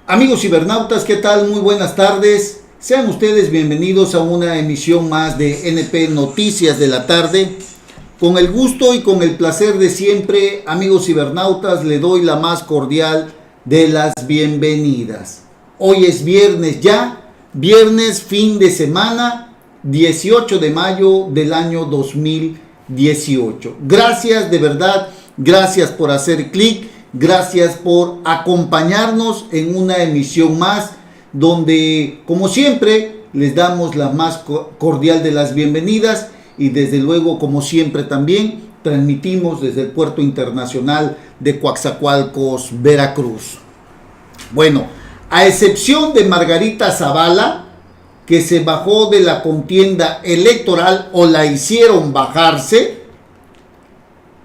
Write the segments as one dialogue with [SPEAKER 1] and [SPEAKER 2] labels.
[SPEAKER 1] Amigos cibernautas, ¿qué tal? Muy buenas tardes. Sean ustedes bienvenidos a una emisión más de NP Noticias de la tarde. Con el gusto y con el placer de siempre, amigos cibernautas, le doy la más cordial de las bienvenidas. Hoy es viernes ya, viernes fin de semana, 18 de mayo del año 2018. Gracias, de verdad, gracias por hacer clic. Gracias por acompañarnos en una emisión más donde, como siempre, les damos la más cordial de las bienvenidas y desde luego, como siempre también, transmitimos desde el Puerto Internacional de Coatzacoalcos, Veracruz. Bueno, a excepción de Margarita Zavala, que se bajó de la contienda electoral o la hicieron bajarse,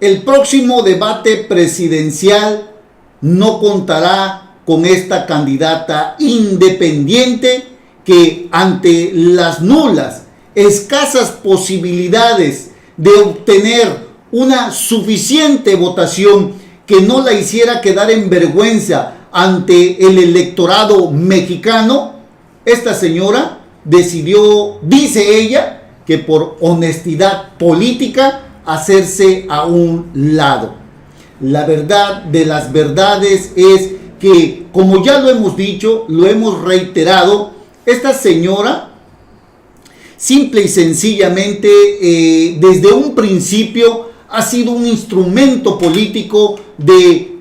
[SPEAKER 1] el próximo debate presidencial no contará con esta candidata independiente que, ante las nulas, escasas posibilidades de obtener una suficiente votación que no la hiciera quedar en vergüenza ante el electorado mexicano, esta señora decidió, dice ella, que por honestidad política, hacerse a un lado. La verdad de las verdades es que, como ya lo hemos dicho, lo hemos reiterado, esta señora simple y sencillamente desde un principio ha sido un instrumento político de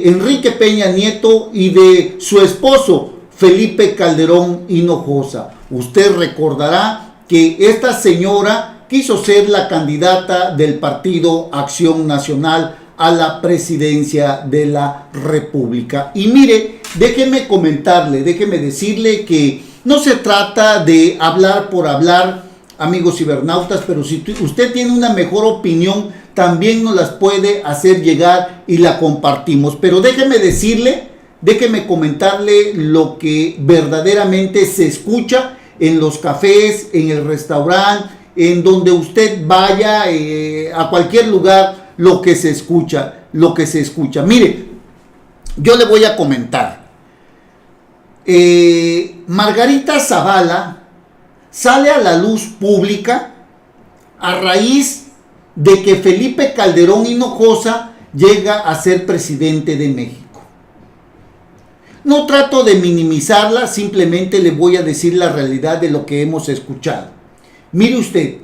[SPEAKER 1] Enrique Peña Nieto y de su esposo Felipe Calderón Hinojosa. Usted recordará que esta señora quiso ser la candidata del Partido Acción Nacional a la presidencia de la República. Y mire, déjeme comentarle, déjeme decirle que no se trata de hablar por hablar, amigos cibernautas, pero si usted tiene una mejor opinión, también nos las puede hacer llegar y la compartimos. Pero déjeme decirle, déjeme comentarle lo que verdaderamente se escucha en los cafés, en el restaurante, en donde usted vaya, a cualquier lugar, lo que se escucha. Mire, yo le voy a comentar. Margarita Zavala sale a la luz pública a raíz de que Felipe Calderón Hinojosa llega a ser presidente de México. No trato de minimizarla, simplemente le voy a decir la realidad de lo que hemos escuchado. Mire usted,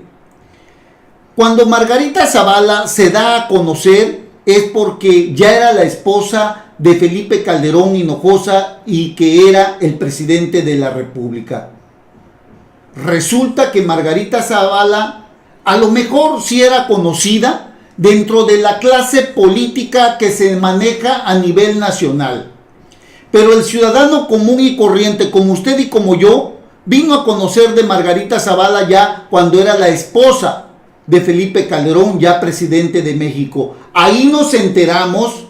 [SPEAKER 1] cuando Margarita Zavala se da a conocer es porque ya era la esposa de Felipe Calderón Hinojosa y que era el presidente de la República. Resulta que Margarita Zavala a lo mejor sí era conocida dentro de la clase política que se maneja a nivel nacional. Pero el ciudadano común y corriente como usted y como yo vino a conocer de Margarita Zavala ya cuando era la esposa de Felipe Calderón, ya presidente de México. Ahí nos enteramos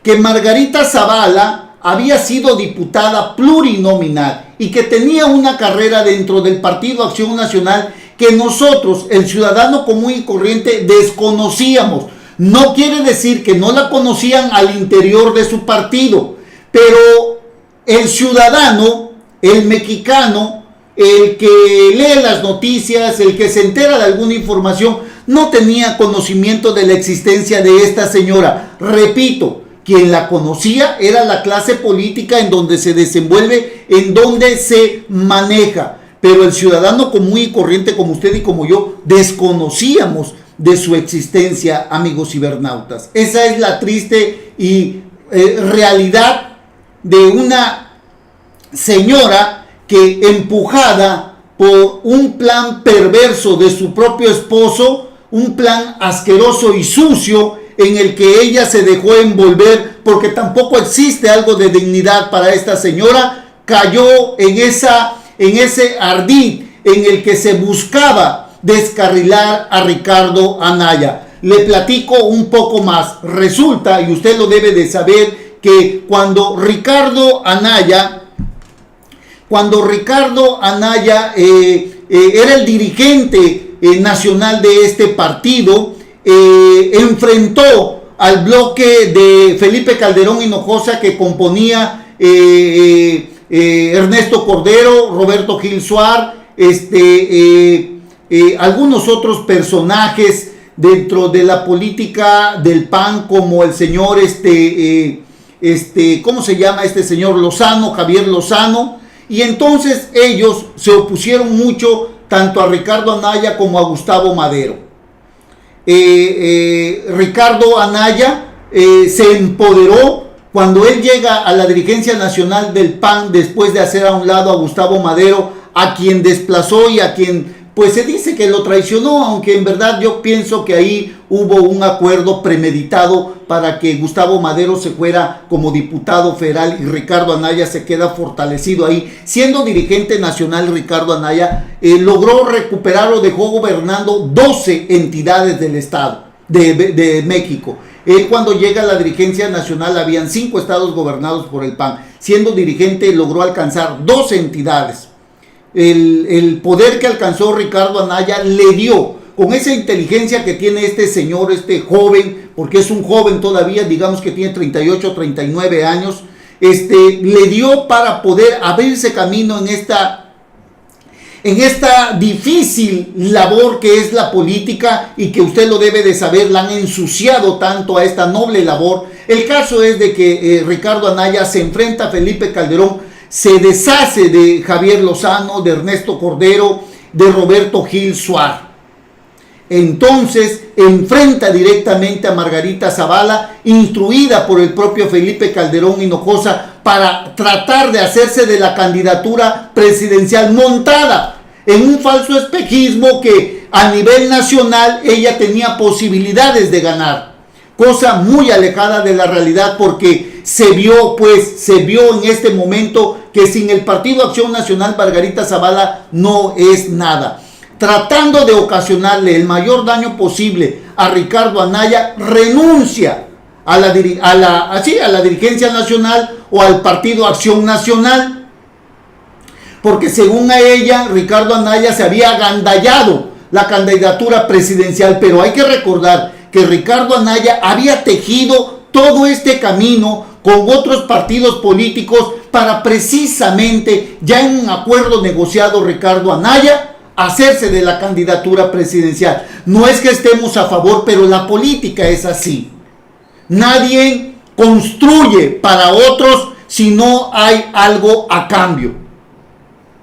[SPEAKER 1] que Margarita Zavala había sido diputada plurinominal y que tenía una carrera dentro del Partido Acción Nacional que nosotros, el ciudadano común y corriente, desconocíamos. No quiere decir que no la conocían al interior de su partido, pero el ciudadano, el mexicano, el que lee las noticias, el que se entera de alguna información, no tenía conocimiento de la existencia de esta señora. Repito, quien la conocía era la clase política en donde se desenvuelve, en donde se maneja. Pero el ciudadano común y corriente como usted y como yo, desconocíamos de su existencia, amigos cibernautas. Esa es la triste y realidad de una señora que, empujada por un plan perverso de su propio esposo, un plan asqueroso y sucio en el que ella se dejó envolver, porque tampoco existe algo de dignidad para esta señora, cayó en ese ardid en el que se buscaba descarrilar a Ricardo Anaya. Le platico un poco más. Resulta, y usted lo debe de saber, que cuando Ricardo Anaya era el dirigente nacional de este partido, enfrentó al bloque de Felipe Calderón Hinojosa, que componía Ernesto Cordero, Roberto Gil Suar, algunos otros personajes dentro de la política del PAN, como el señor ¿cómo se llama este señor? Lozano, Javier Lozano. Y entonces ellos se opusieron mucho tanto a Ricardo Anaya como a Gustavo Madero. Ricardo Anaya se empoderó cuando él llega a la dirigencia nacional del PAN, después de hacer a un lado a Gustavo Madero, a quien desplazó y a quien pues se dice que lo traicionó, aunque en verdad yo pienso que ahí hubo un acuerdo premeditado para que Gustavo Madero se fuera como diputado federal y Ricardo Anaya se queda fortalecido ahí. Siendo dirigente nacional, Ricardo Anaya logró recuperar o dejó gobernando 12 entidades del estado de México. Cuando llega a la dirigencia nacional habían 5 estados gobernados por el PAN. Siendo dirigente logró alcanzar 12 entidades. El poder que alcanzó Ricardo Anaya le dio, con esa inteligencia que tiene este señor, este joven, porque es un joven todavía, digamos que tiene 38, 39 años, le dio para poder abrirse camino en esta difícil labor que es la política, y que usted lo debe de saber, la han ensuciado tanto a esta noble labor. El caso es de que Ricardo Anaya se enfrenta a Felipe Calderón, se deshace de Javier Lozano, de Ernesto Cordero, de Roberto Gil Suar. Entonces enfrenta directamente a Margarita Zavala, instruida por el propio Felipe Calderón Hinojosa, para tratar de hacerse de la candidatura presidencial, montada en un falso espejismo que a nivel nacional ella tenía posibilidades de ganar. Cosa muy alejada de la realidad, porque se vio en este momento que sin el Partido Acción Nacional Margarita Zavala no es nada. Tratando de ocasionarle el mayor daño posible a Ricardo Anaya, renuncia a la dirigencia nacional o al Partido Acción Nacional, porque según a ella, Ricardo Anaya se había agandallado la candidatura presidencial. Pero hay que recordar que Ricardo Anaya había tejido todo este camino con otros partidos políticos para precisamente, ya en un acuerdo negociado, Ricardo Anaya hacerse de la candidatura presidencial. No es que estemos a favor, pero la política es así. Nadie construye para otros si no hay algo a cambio.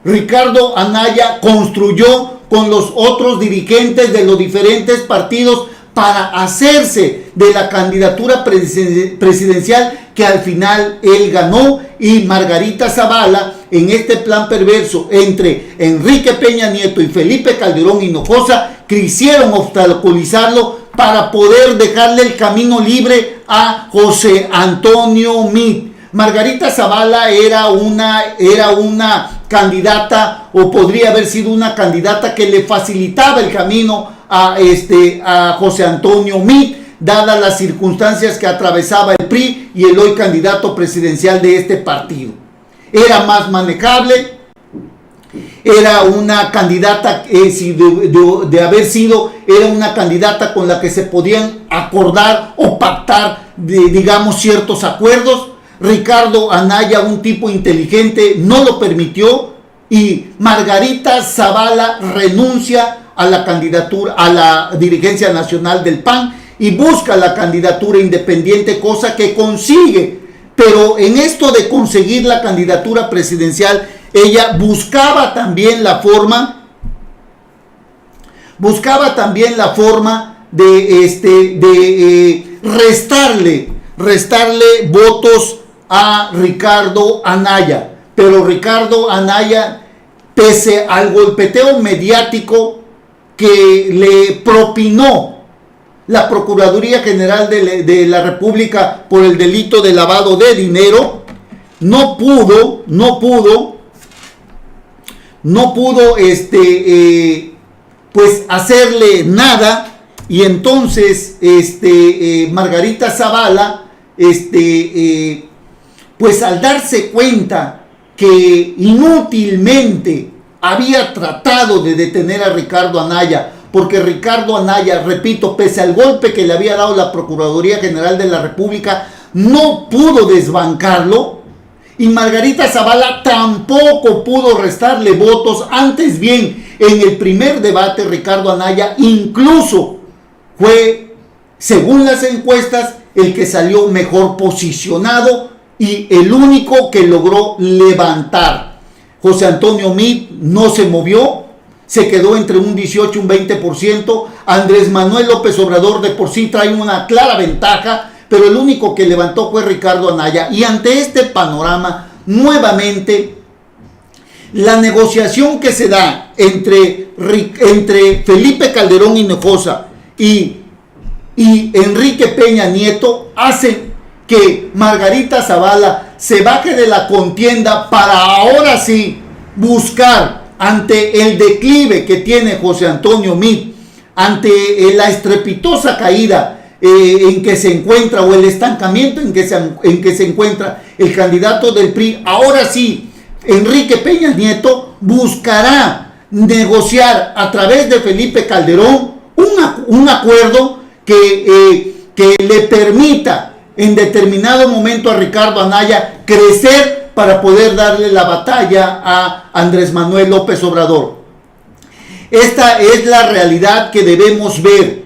[SPEAKER 1] Ricardo Anaya construyó con los otros dirigentes de los diferentes partidos para hacerse de la candidatura presidencial, que al final él ganó, y Margarita Zavala, en este plan perverso entre Enrique Peña Nieto y Felipe Calderón Hinojosa, quisieron obstaculizarlo para poder dejarle el camino libre a José Antonio Meade. Margarita Zavala era una candidata, o podría haber sido una candidata que le facilitaba el camino a José Antonio Meade, dadas las circunstancias que atravesaba el PRI y el hoy candidato presidencial de este partido. Era más manejable, era una candidata, de haber sido, era una candidata con la que se podían acordar o pactar, digamos, ciertos acuerdos. Ricardo Anaya, un tipo inteligente, no lo permitió, y Margarita Zavala renuncia a la candidatura, a la dirigencia nacional del PAN, y busca la candidatura independiente, cosa que consigue. Pero en esto de conseguir la candidatura presidencial, ella buscaba también la forma de restarle votos a Ricardo Anaya. Pero Ricardo Anaya, pese al golpeteo mediático que le propinó la Procuraduría General de la República por el delito de lavado de dinero, no pudo pues hacerle nada. Y entonces Margarita Zavala, pues al darse cuenta que inútilmente había tratado de detener a Ricardo Anaya, porque Ricardo Anaya, repito, pese al golpe que le había dado la Procuraduría General de la República, no pudo desbancarlo, y Margarita Zavala tampoco pudo restarle votos. Antes bien, en el primer debate, Ricardo Anaya incluso fue, según las encuestas, el que salió mejor posicionado y el único que logró levantar. José Antonio Meade no se movió, se quedó entre un 18 y un 20%. Andrés Manuel López Obrador de por sí trae una clara ventaja, pero el único que levantó fue Ricardo Anaya. Y ante este panorama, nuevamente, la negociación que se da entre Felipe Calderón Hinojosa y Enrique Peña Nieto hace que Margarita Zavala se baje de la contienda para ahora sí buscar, ante el declive que tiene José Antonio Meade, ante la estrepitosa caída en que se encuentra, o el estancamiento en que se encuentra el candidato del PRI, ahora sí Enrique Peña Nieto buscará negociar a través de Felipe Calderón un acuerdo que le permita en determinado momento a Ricardo Anaya crecer para poder darle la batalla a Andrés Manuel López Obrador. Esta es la realidad que debemos ver.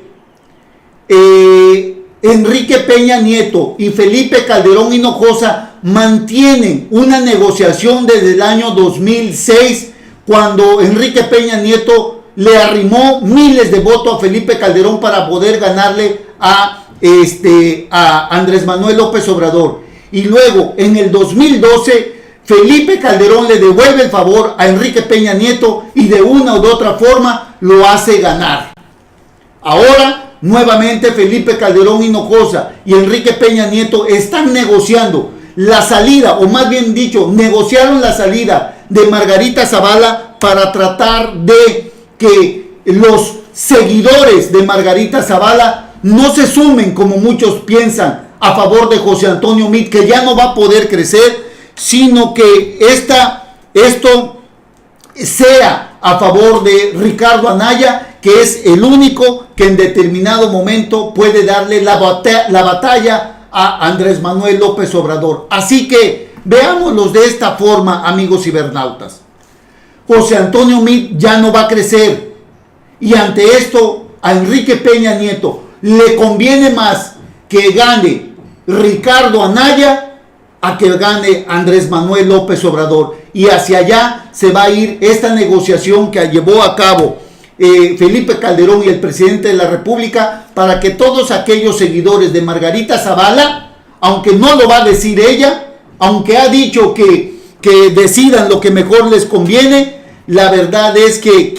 [SPEAKER 1] Enrique Peña Nieto y Felipe Calderón Hinojosa mantienen una negociación desde el año 2006, cuando Enrique Peña Nieto le arrimó miles de votos a Felipe Calderón para poder ganarle a Andrés Manuel López Obrador. Y luego en el 2012 Felipe Calderón le devuelve el favor a Enrique Peña Nieto y de una u otra forma lo hace ganar. Ahora nuevamente Felipe Calderón Hinojosa y Enrique Peña Nieto están negociando la salida, o más bien dicho, negociaron la salida de Margarita Zavala para tratar de que los seguidores de Margarita Zavala no se sumen, como muchos piensan, a favor de José Antonio Meade, que ya no va a poder crecer, sino que esto sea a favor de Ricardo Anaya, que es el único que en determinado momento puede darle la batalla a Andrés Manuel López Obrador. Así que veámoslos de esta forma, amigos cibernautas. José Antonio Meade ya no va a crecer, y ante esto a Enrique Peña Nieto le conviene más que gane Ricardo Anaya a que gane Andrés Manuel López Obrador, y hacia allá se va a ir esta negociación que llevó a cabo Felipe Calderón y el presidente de la República, para que todos aquellos seguidores de Margarita Zavala, aunque no lo va a decir ella, aunque ha dicho que decidan lo que mejor les conviene, la verdad es que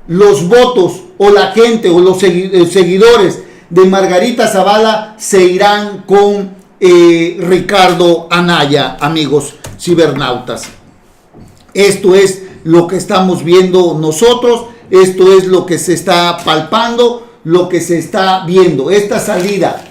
[SPEAKER 1] los votos o la gente o los seguidores de Margarita Zavala se irán con Ricardo Anaya, amigos cibernautas. Esto es lo que estamos viendo nosotros, esto es lo que se está palpando, lo que se está viendo. Esta salida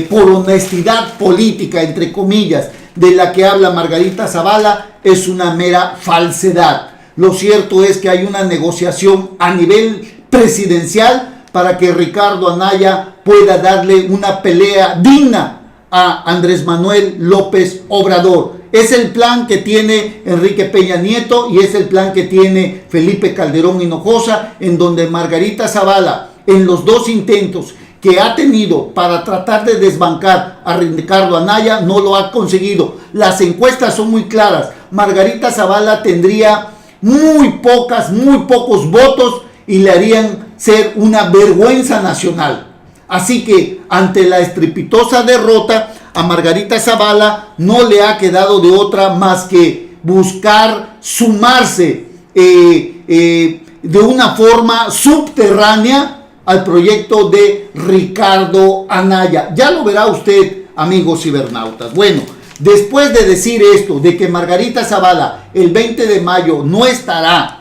[SPEAKER 1] por honestidad política, entre comillas, de la que habla Margarita Zavala, es una mera falsedad. Lo cierto es que hay una negociación a nivel presidencial para que Ricardo Anaya pueda darle una pelea digna a Andrés Manuel López Obrador. Es el plan que tiene Enrique Peña Nieto y es el plan que tiene Felipe Calderón Hinojosa, en donde Margarita Zavala, en los dos intentos que ha tenido para tratar de desbancar a Ricardo Anaya, no lo ha conseguido. Las encuestas son muy claras. Margarita Zavala tendría muy pocos votos y le harían ser una vergüenza nacional. Así que ante la estrepitosa derrota, a Margarita Zavala no le ha quedado de otra más que buscar sumarse de una forma subterránea al proyecto de Ricardo Anaya. Ya lo verá usted, amigos cibernautas. Bueno, después de decir esto, de que Margarita Zavala el 20 de mayo no estará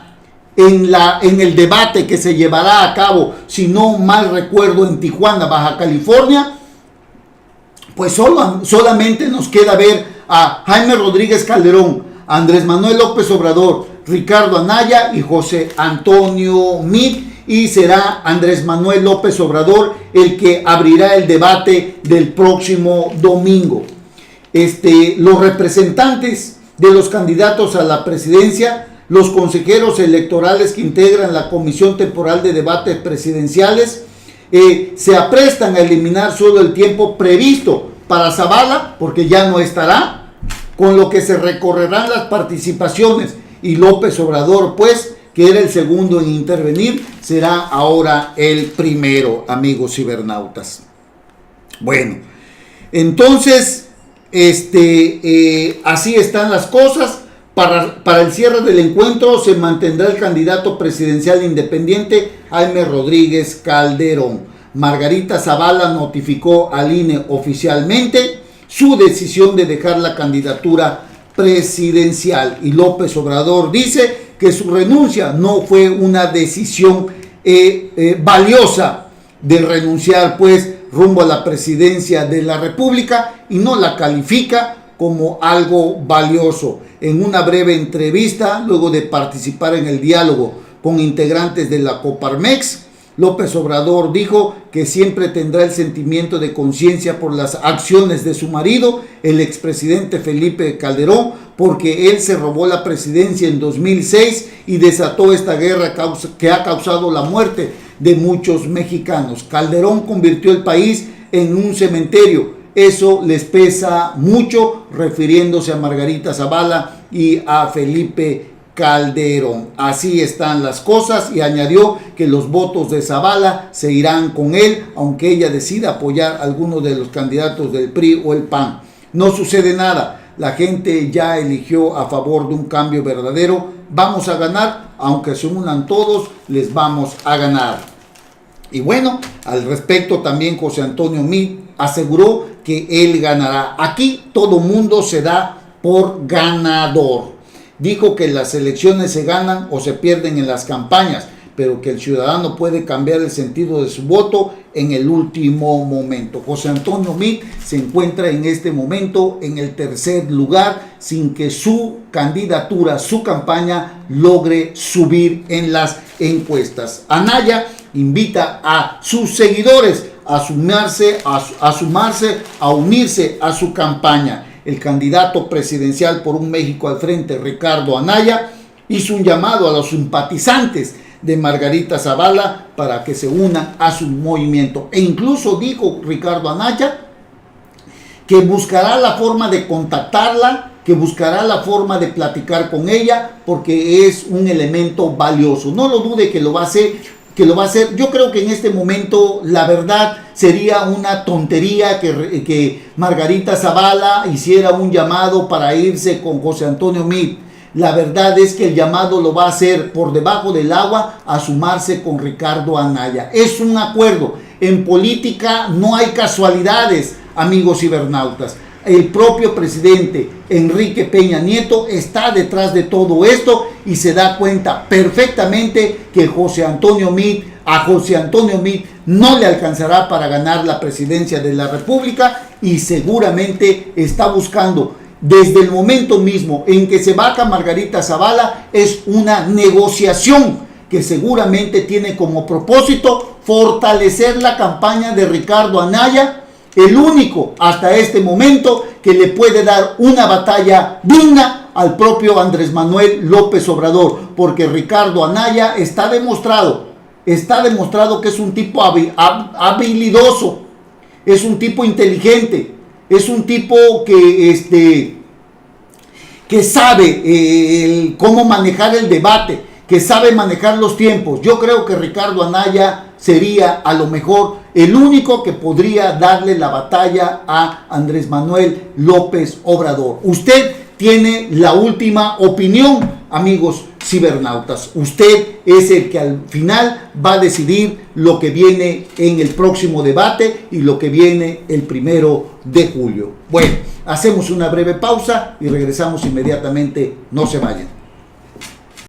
[SPEAKER 1] en el debate que se llevará a cabo, si no mal recuerdo, en Tijuana, Baja California, pues solamente nos queda ver a Jaime Rodríguez Calderón, Andrés Manuel López Obrador, Ricardo Anaya y José Antonio Meade, y será Andrés Manuel López Obrador el que abrirá el debate del próximo domingo. los representantes de los candidatos a la presidencia, los consejeros electorales que integran la Comisión Temporal de Debates Presidenciales, se aprestan a eliminar solo el tiempo previsto para Zavala, porque ya no estará, con lo que se recorrerán las participaciones, y López Obrador, pues, que era el segundo en intervenir, será ahora el primero, amigos cibernautas. Bueno, entonces, así están las cosas. Para el cierre del encuentro se mantendrá el candidato presidencial independiente Jaime Rodríguez Calderón. Margarita Zavala notificó al INE oficialmente su decisión de dejar la candidatura presidencial, y López Obrador dice que su renuncia no fue una decisión valiosa de renunciar pues rumbo a la presidencia de la República, y no la califica como algo valioso. En una breve entrevista, luego de participar en el diálogo con integrantes de la Coparmex, López Obrador dijo que siempre tendrá el sentimiento de conciencia por las acciones de su marido, el expresidente Felipe Calderón, porque él se robó la presidencia en 2006 y desató esta guerra que ha causado la muerte de muchos mexicanos. Calderón convirtió el país en un cementerio. Eso les pesa mucho, refiriéndose a Margarita Zavala y a Felipe Calderón. Así están las cosas, y añadió que los votos de Zavala se irán con él, aunque ella decida apoyar a alguno de los candidatos del PRI o el PAN. No sucede nada, la gente ya eligió a favor de un cambio verdadero. Vamos a ganar, aunque se unan todos, les vamos a ganar. Y bueno, al respecto también José Antonio Meade aseguró que él ganará. Aquí todo mundo se da por ganador. Dijo que las elecciones se ganan o se pierden en las campañas, pero que el ciudadano puede cambiar el sentido de su voto en el último momento. José Antonio Meade se encuentra en este momento en el tercer lugar, sin que su candidatura, su campaña, logre subir en las encuestas. Anaya invita a sus seguidores a unirse a su campaña. El candidato presidencial por un México al frente, Ricardo Anaya, hizo un llamado a los simpatizantes de Margarita Zavala para que se unan a su movimiento. E incluso dijo Ricardo Anaya que buscará la forma de contactarla, que buscará la forma de platicar con ella, porque es un elemento valioso. No lo dude que lo va a hacer. Yo creo que en este momento la verdad sería una tontería que Margarita Zavala hiciera un llamado para irse con José Antonio Meade. La verdad es que el llamado lo va a hacer por debajo del agua a sumarse con Ricardo Anaya. Es un acuerdo. En política no hay casualidades, amigos cibernautas. El propio presidente Enrique Peña Nieto está detrás de todo esto y se da cuenta perfectamente que a José Antonio Meade no le alcanzará para ganar la presidencia de la República, y seguramente está buscando desde el momento mismo en que se vaca Margarita Zavala, es una negociación que seguramente tiene como propósito fortalecer la campaña de Ricardo Anaya, el único hasta este momento que le puede dar una batalla digna al propio Andrés Manuel López Obrador, porque Ricardo Anaya está demostrado que es un tipo habilidoso, es un tipo inteligente, es un tipo que sabe cómo manejar el debate, que sabe manejar los tiempos. Yo creo que Ricardo Anaya sería a lo mejor el único que podría darle la batalla a Andrés Manuel López Obrador. Usted tiene la última opinión, amigos cibernautas. Usted es el que al final va a decidir lo que viene en el próximo debate y lo que viene el 1 de julio. Bueno, hacemos una breve pausa y regresamos inmediatamente. No se vayan.